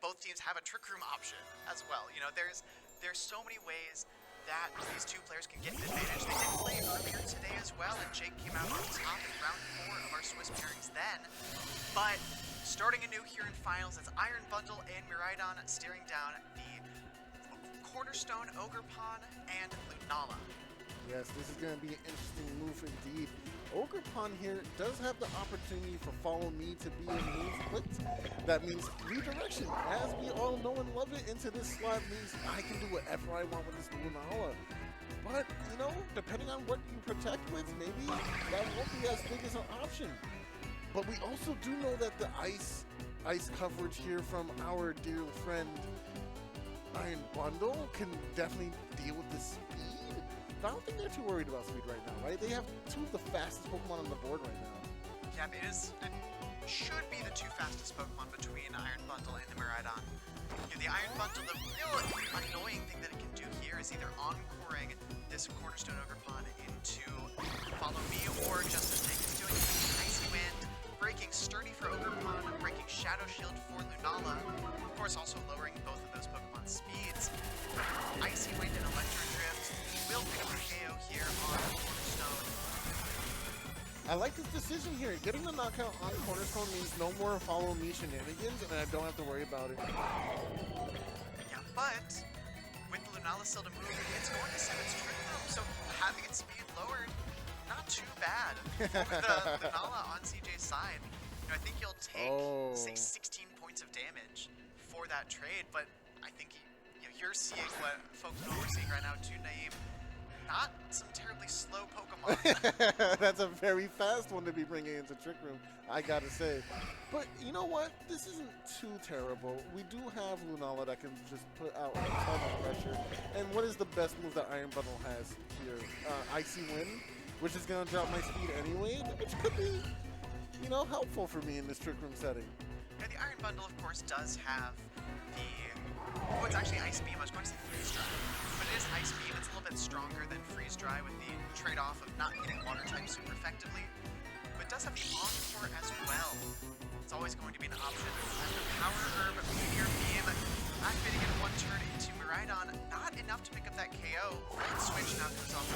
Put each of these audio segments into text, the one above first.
both teams have a Trick Room option as well. You know, there's so many ways that these two players can get an advantage. They did play earlier today as well, and Jake came out on top in round 4 of our Swiss pairings then. But starting anew here in finals, it's Iron Bundle and Miraidon staring down the Cornerstone, Ogerpon, and Lunala. Yes, this is going to be an interesting move indeed. Ogerpon here does have the opportunity for Follow Me to be a move clicked. That means redirection. As we all know and love it, into this slot means I can do whatever I want with this Lunala. But, you know, depending on what you protect with, maybe that won't be as big as an option. But we also do know that the ice coverage here from our dear friend Iron Bundle can definitely deal with the speed. But I don't think they're too worried about speed right now, right? They have two of the fastest Pokemon on the board right now. Yeah, it should be the two fastest Pokemon between Iron Bundle and the Miraidon. You know, the Iron Bundle, the real annoying thing that it can do here is either encoring this Cornerstone Ogerpon into Follow Me, or just as Jake is doing, Icy Wind, breaking Sturdy for Ogerpon, breaking Shadow Shield for Lunala, of course also lowering both of those Pokemon's speeds. Icy Wind and Electro Drift will pick up a KO here on Cornerstone. I like this decision here. Getting the knockout on Cornerstone means no more Follow Me shenanigans, and I don't have to worry about it. Yeah, but with Lunala still to move, it's going to send its Trick Room, so having its speed lowered, not too bad for the Lunala on CJ's side. You know, I think you'll take, say, 16 points of damage for that trade, but I think you're seeing what folks are seeing right now too, Naeem. Not some terribly slow Pokemon. That's a very fast one to be bringing into Trick Room, I gotta say. But you know what? This isn't too terrible. We do have Lunala that can just put out a ton of pressure. And what is the best move that Iron Bundle has here? Icy Wind, which is gonna drop my speed anyway, which could be, you know, helpful for me in this Trick Room setting. Yeah, the Iron Bundle, of course, does have the... Oh, it's actually Ice Beam. I was going to say Freeze Dry. But it is Ice Beam. It's a little bit stronger than Freeze Dry with the trade-off of not hitting Water type super effectively. But it does have the Encore as well. It's always going to be an option. And the Power Herb, Meteor Beam, activating in one turn into Miraidon. Not enough to pick up that KO. Right switch now comes off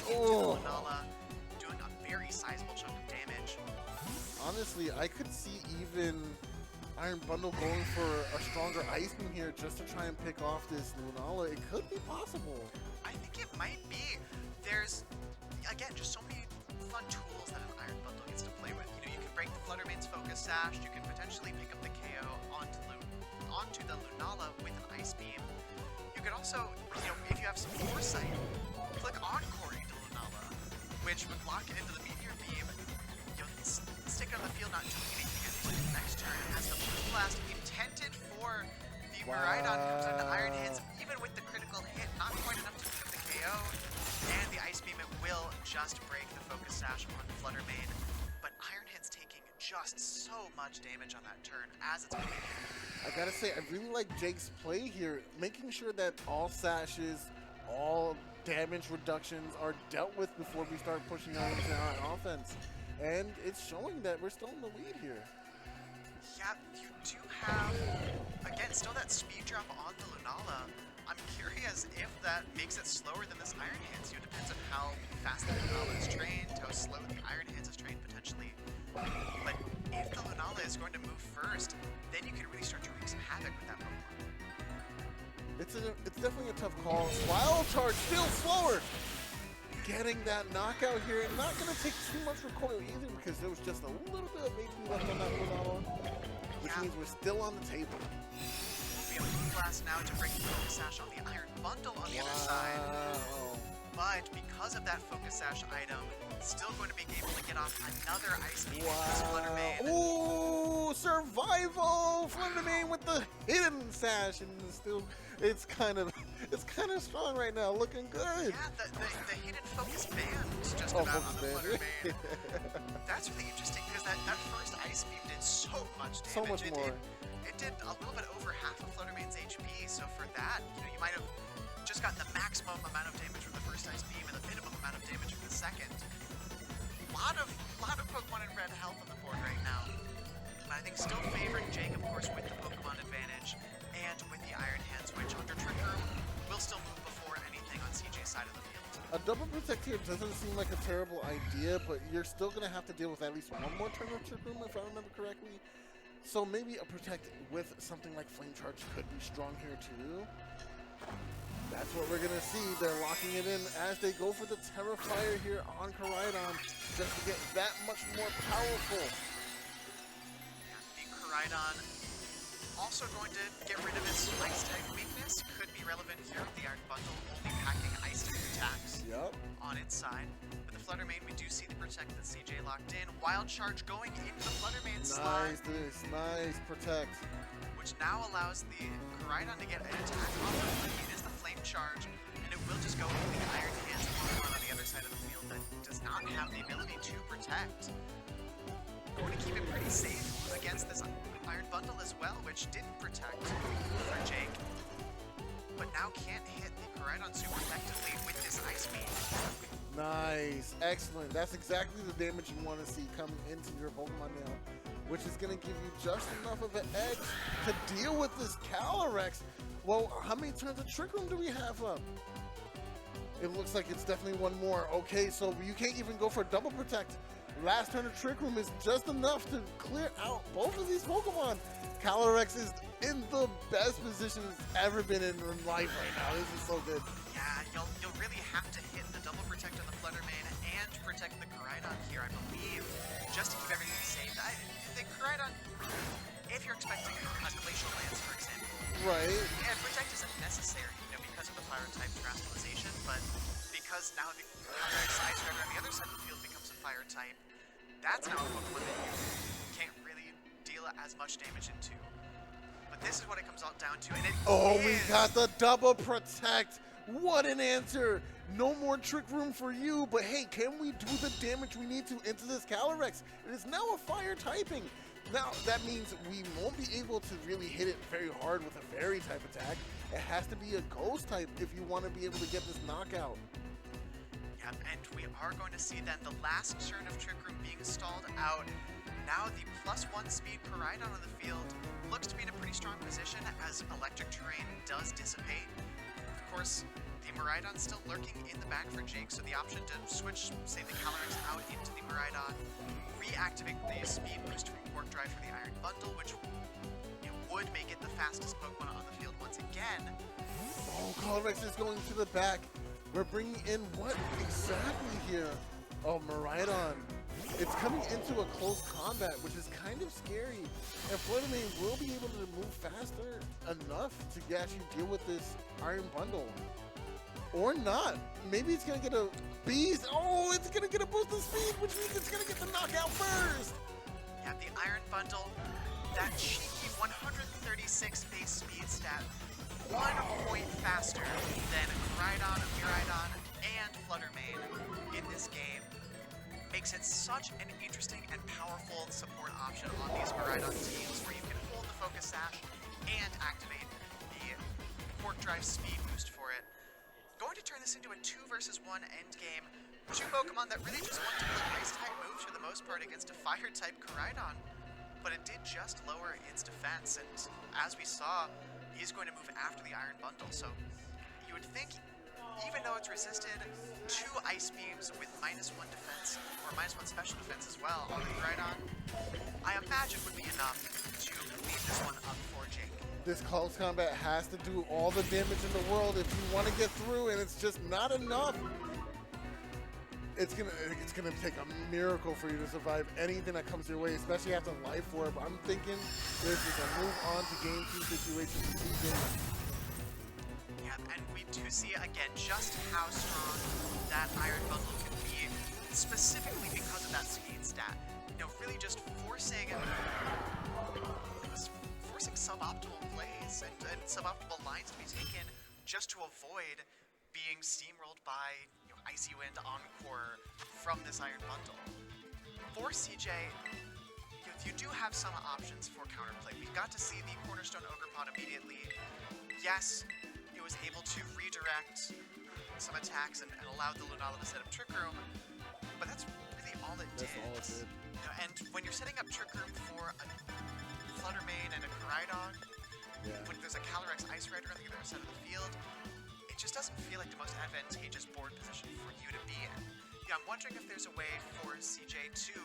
into Lunala, doing a very sizable chunk of damage. Honestly, I could see even Iron Bundle going for a stronger Ice Beam here just to try and pick off this Lunala. It could be possible. I think it might be. There's, again, just so many fun tools that an Iron Bundle gets to play with. You know, you can break the Fluttermane's Focus Sash, you can potentially pick up the KO onto the Lunala with an Ice Beam. You could also, you know, if you have some foresight, click Encore into Lunala, which would lock it into the Meteor Beam. You know, stick it on the field, not doing anything until the next turn. As the Blue Blast intended for the Miraidon comes into Iron Hands, even with the critical hit, not quite enough to pick up the KO. And the Ice Beam, it will just break the Focus Sash on Fluttermane. But Iron Hands taking just so much damage on that turn as it's moving in. I gotta say, I really like Jake's play here, making sure that all sashes, all damage reductions are dealt with before we start pushing on into our offense. And it's showing that we're still in the lead here. Yeah, you do have, again, still that speed drop on the Lunala. I'm curious if that makes it slower than this Iron Hands. It depends on how fast the Lunala is trained, how slow the Iron Hands is trained potentially. But if the Lunala is going to move first, then you can really start to wreak some havoc with that Pokemon. It's definitely a tough call. Wild Charge still slower. Getting that knockout here, and not going to take too much recoil either because there was just a little bit of HP left on that Lunala, which means we're still on the table. We have a Blue Blast now to break the Focus Sash on the Iron Bundle on the other side. But because of that Focus Sash item, still going to be able to get off another Ice Beam with this Fluttermane. Ooh, survival! Fluttermane with the hidden sash, and still, it's kind of strong right now, looking good. Yeah, the hidden focus band just about on the Fluttermane. That's really interesting because that first Ice Beam did so much damage. So much more. It did a little bit over half of Fluttermane's HP, so for that, you know, you might have just gotten the maximum amount of damage from the first Ice Beam and the minimum amount of damage from the second. Lot of Pokemon in red health on the board right now. But I think still favoring Jake, of course, with the Pokemon advantage. A double protect here doesn't seem like a terrible idea, but you're still going to have to deal with at least one more turn of Trick Room, if I remember correctly. So maybe a protect with something like Flame Charge could be strong here too. That's what we're going to see. They're locking it in as they go for the Terrifier here on Koraidon, just to get that much more powerful. The Koraidon also going to get rid of its Ice Tag weakness. Could be relevant here. The Iron Bundle only packing Ice Tag attacks on its side. With the Flutter Mane, we do see the Protect that CJ locked in. Wild Charge going into the Flutter Mane slot. Nice Protect. Which now allows the Koraidon to get an attack off of it. It is the Flame Charge, and it will just go into the Iron Hands Pokemon on the other side of the field that does not have the ability to protect. Going to keep it pretty safe against this Iron Bundle as well, which didn't protect for Jake, but now can't hit the Koraidon super effectively with this Ice Beam. Nice, excellent. That's exactly the damage you want to see coming into your Pokemon now, which is going to give you just enough of an edge to deal with this Calyrex. Well, how many turns of Trick Room do we have up? It looks like it's definitely one more. Okay, so you can't even go for double protect. Last turn of Trick Room is just enough to clear out both of these Pokemon. Calyrex is in the best position it's ever been in life right now. This is so good. Yeah, you'll really have to hit the double protect on the Flutter Mane and protect the Koraidon here, I believe, just to keep everything safe. The Koraidon, if you're expecting a Glacial Lance, for example, right? And protect isn't necessary, because of the Fire type Terastallization, but because now the Ice Rider on the other side of the field becomes a Fire type, that's now a Pokemon that you can't really deal as much damage into. But this is what it comes all down to, and it we got the double protect. What an answer! No more Trick Room for you, but hey, can we do the damage we need to into this Calyrex? It is now a Fire typing. Now, that means we won't be able to really hit it very hard with a Fairy type attack. It has to be a Ghost type if you want to be able to get this knockout. Yep, and we are going to see then the last turn of Trick Room being stalled out. Now the +1 speed Koraidon on the field looks to be in a pretty strong position as electric terrain does dissipate. Of course, the Miraidon's still lurking in the back for Jake, so the option to switch, say, the Calyrex out into the Miraidon, reactivate the speed boost from Quark Drive for the Iron Bundle, which would make it the fastest Pokemon on the field once again. Oh, Calyrex is going to the back. We're bringing in what exactly here? Oh, Miraidon. It's coming into a close combat, which is kind of scary. And Flutter Mane will be able to move faster enough to actually deal with this Iron Bundle. Or not. Maybe it's going to get a Beast. Oh, it's going to get a boost of speed, which means it's going to get the knockout first. Yeah, the Iron Bundle, that cheeky 136 base speed stat, 1 point faster than Koraidon, Miraidon, and Flutter Mane in this game. Makes it such an interesting and powerful support option on these Miraidon teams where you can hold the Focus Sash and activate the Quark Drive speed boost for it. Going to turn this into a 2 versus 1 endgame. 2 Pokemon that really just want to play Ice-type moves for the most part against a Fire-type Koraidon. But it did just lower its defense, and as we saw, he's going to move after the Iron Bundle, so you would think, even though it's resisted 2 Ice Beams with -1 defense, or -1 special defense as well on the Koraidon, I imagine would be enough to leave this one up for Jake. This close combat has to do all the damage in the world if you want to get through, and it's just not enough. It's gonna take a miracle for you to survive anything that comes your way, especially after Life Orb. I'm thinking this is a move on to Game 2 situation for CJ. Yeah, and we do see again just how strong that Iron Bundle can be, specifically because of that speed stat. Really just forcing suboptimal plays and suboptimal lines to be taken just to avoid being steamrolled by Icy Wind Encore from this Iron Bundle. For CJ, you do have some options for counterplay. We got to see the Cornerstone Ogerpon immediately. Yes, it was able to redirect some attacks and allow the Lunala to set up Trick Room, but that's really all it did. That's all it did. And when you're setting up Trick Room for a Flutter Mane and a Koraidon, when there's a Calyrex Ice Rider on the other side of the field, it just doesn't feel like the most advantageous board position for you to be in. I'm wondering if there's a way for CJ to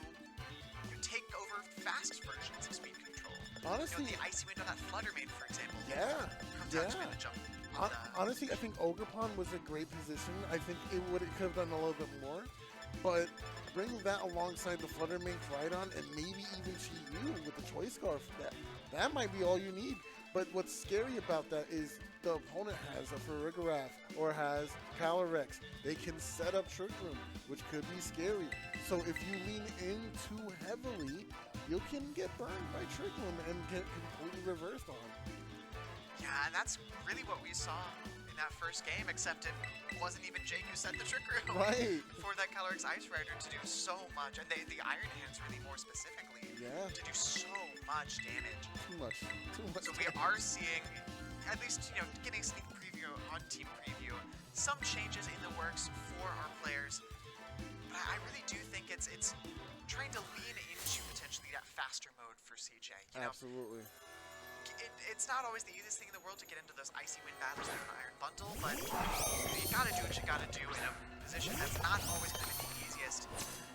take over fast versions of speed control. Honestly, the Icy Wind on that Flutter Mane, for example. Yeah, Comes out to be the jump. Honestly, I think Ogerpon was a great position. I think it could have done a little bit more, but bringing that alongside the Flutter Mane Rhydon and maybe even Chi-Yu with the Choice Scarf, that might be all you need. But what's scary about that is the opponent has a Farigiraf or has Calyrex. They can set up Trick Room, which could be scary. So if you lean in too heavily, you can get burned by Trick Room and get completely reversed on. Yeah, and that's really what we saw in that first game, except it wasn't even Jake who set the Trick Room. Right. For that Calyrex Ice Rider to do so much, and the Iron Hands really more specifically, to do so much damage. Too much. So we are seeing, at least, getting a sneak preview on Team Preview, some changes in the works for our players. But I really do think it's trying to lean into potentially that faster mode for CJ. Absolutely. It's not always the easiest thing in the world to get into those Icy Wind battles in an Iron Bundle, but you gotta do what you gotta do in a position that's not always going to be the easiest.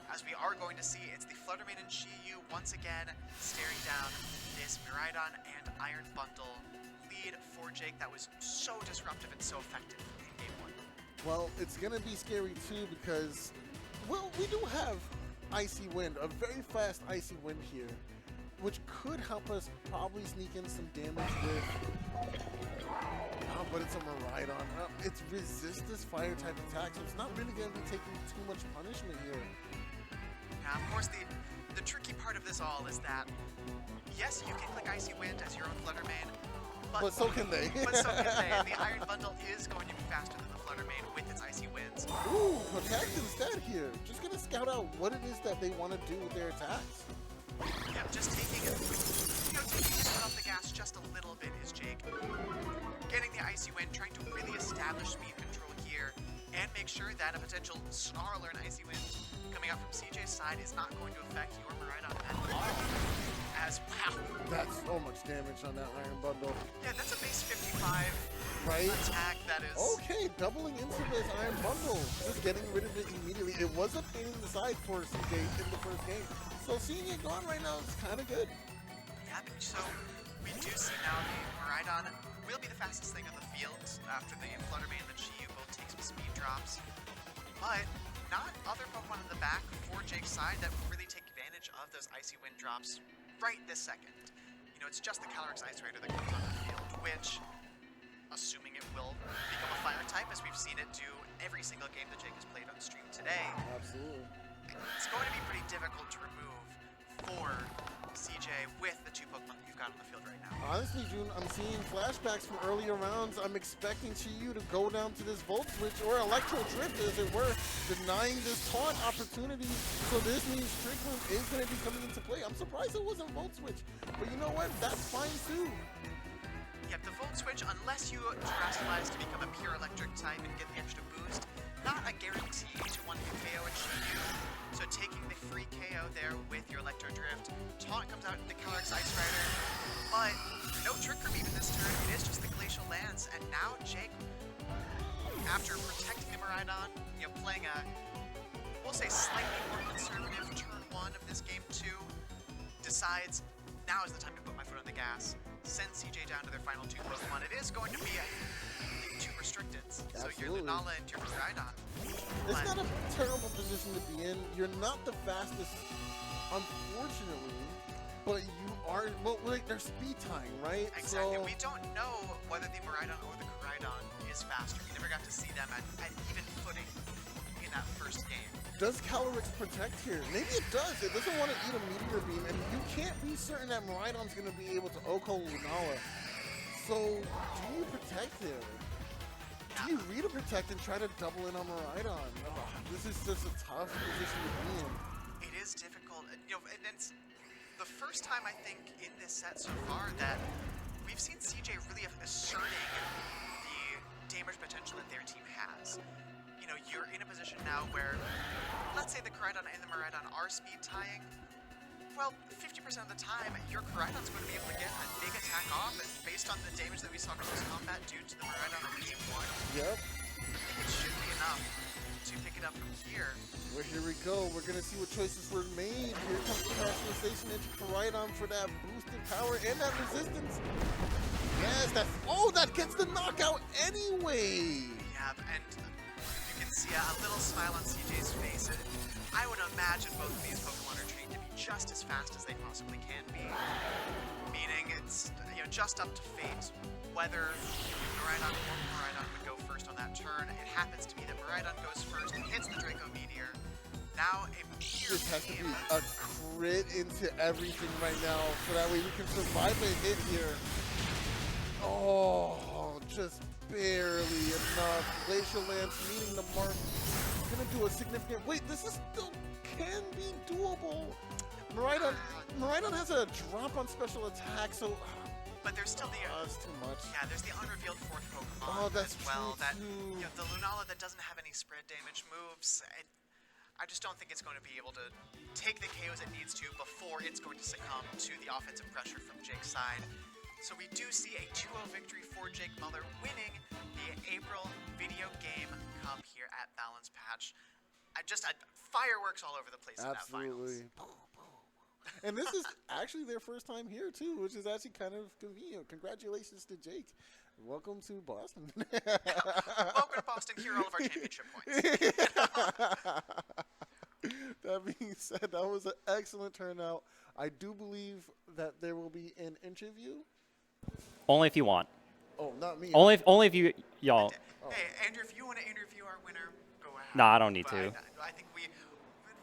As we are going to see, it's the Flutter Mane and Chi-Yu once again staring down this Miraidon and Iron Bundle lead for Jake that was so disruptive and so effective in Game 1. Well, it's going to be scary too because, well, we do have Icy Wind, a very fast Icy Wind here, which could help us probably sneak in some damage with... but it's a Miraidon. It's resist this fire type attack, so it's not really going to be taking too much punishment here. Now, of course, the tricky part of this all is that, yes, you can click Icy Wind as your own Flutter Mane, but so can they. But so can they. And the Iron Bundle is going to be faster than the Flutter Mane with its Icy Winds. Ooh, Protect instead here. Just going to scout out what it is that they want to do with their attacks. Yeah, just taking his foot off the gas just a little bit is Jake. Getting the Icy Wind, trying to really establish speed control here, and make sure that a potential Snarl or an Icy Wind coming out from CJ's side is not going to affect your Miraidon at all. As, wow. That's so much damage on that Iron Bundle. Yeah, that's a base 55 attack that is... Okay, doubling into this Iron Bundle. Just getting rid of it immediately. It was a pain in the side for CJ in the first game. So seeing it gone right now is kind of good. Yeah, so we do see now the Miraidon will be the fastest thing on the field after the Flutter Mane and the Chi-Yu both take some speed drops. But not other Pokemon in the back for Jake's side that will really take advantage of those Icy Wind drops right this second. It's just the Calyrex Ice Rider that comes on the field, which, assuming it will become a fire type, as we've seen it do every single game that Jake has played on stream today. Absolutely. It's going to be pretty difficult to remove for CJ with the two Pokemon that you've got on the field right now. Honestly, June, I'm seeing flashbacks from earlier rounds. I'm expecting Chi-Yu to go down to this Volt Switch, or Electro Drift, as it were, denying this taunt opportunity. So this means Trick Room is going to be coming into play. I'm surprised it wasn't Volt Switch, but you know what? That's fine too. Yep, the Volt Switch, unless you Terastallize to become a pure electric type and get the extra boost, not a guarantee to one-hit KO at Chi-Yu. So taking the free KO there with your Electro Drift, taunt comes out into Calyrex Ice Rider, but no Trick Room even this turn. It is just the Glacial Lance, and now Jake, after protecting the Miraidon, playing a, we'll say, slightly more conservative turn 1 of this game 2, decides now is the time to put my foot on the gas, send CJ down to their final 2 Pokemon. It is going to be two restricted, so your Lunala and your Miraidon. It's not a terrible position to be in. You're not the fastest, unfortunately, but you are, well, like, they're speed tying, right? Exactly. So, we don't know whether the Miraidon or the Koraidon is faster. We never got to see them at even footing in that first game. Does Calyrex protect here? Maybe it does. It doesn't want to eat a Meteor Beam, and you can't be certain that Miraidon's going to be able to OHKO Lunala. So, do you protect there? Do you read a protect and try to double in on Miraidon? Oh, this is just a tough position to be in. It is difficult. And it's the first time, I think, in this set so far that we've seen CJ really asserting the damage potential that their team has. You're in a position now where, let's say the Koraidon and the Miraidon are speed tying. well, 50% of the time, your Koraidon's going to be able to get a big attack off, and based on the damage that we saw close combat due to the Koraidon in Game 1, Yep. it should be enough to pick it up from here. Well, here we go. We're going to see what choices were made. Here comes the Crystallization into Koraidon for that boosted power and that resistance. Yes, that gets the knockout anyway. Yeah, and you can see a little smile on CJ's face. I would imagine both of these Pokemon are trained to be just as fast as they possibly can be. Meaning it's just up to fate whether Miraidon or Miraidon would go first on that turn. It happens to be that Miraidon goes first, hits the Draco Meteor. Now a Meteor This has to be beam. a crit into everything right now, so that way we can survive a hit here. Oh, just barely enough. Glacial Lance meeting the mark. Gonna do a significant. Wait, this is still can be doable. Miraidon has a drop on special attack, so. But there's still the That's too much. yeah, there's the unrevealed fourth Pokemon Oh, that's as well. true, That too. the Lunala that doesn't have any spread damage moves. I just don't think it's going to be able to take the KOs it needs to before it's going to succumb to the offensive pressure from Jake's side. So we do see a 2-0 victory for Jake Muller, winning the April Video Game Cup here at Balance Patch. Fireworks all over the place in that finals. Absolutely. And this is actually their first time here too, which is actually kind of convenient. Congratulations to Jake. Welcome to Boston. Welcome to Boston. Here are all of our championship points. That being said, that was an excellent turnout. I do believe that there will be an interview. Only if you want. Oh, not me. Only if you y'all. Hey, Andrew, if you want to interview our winner, go ahead. Nah, I don't need But to. I think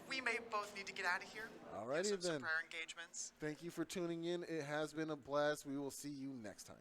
we may both need to get out of here. Alrighty Some then. prior engagements. Thank you for tuning in. It has been a blast. We will see you next time.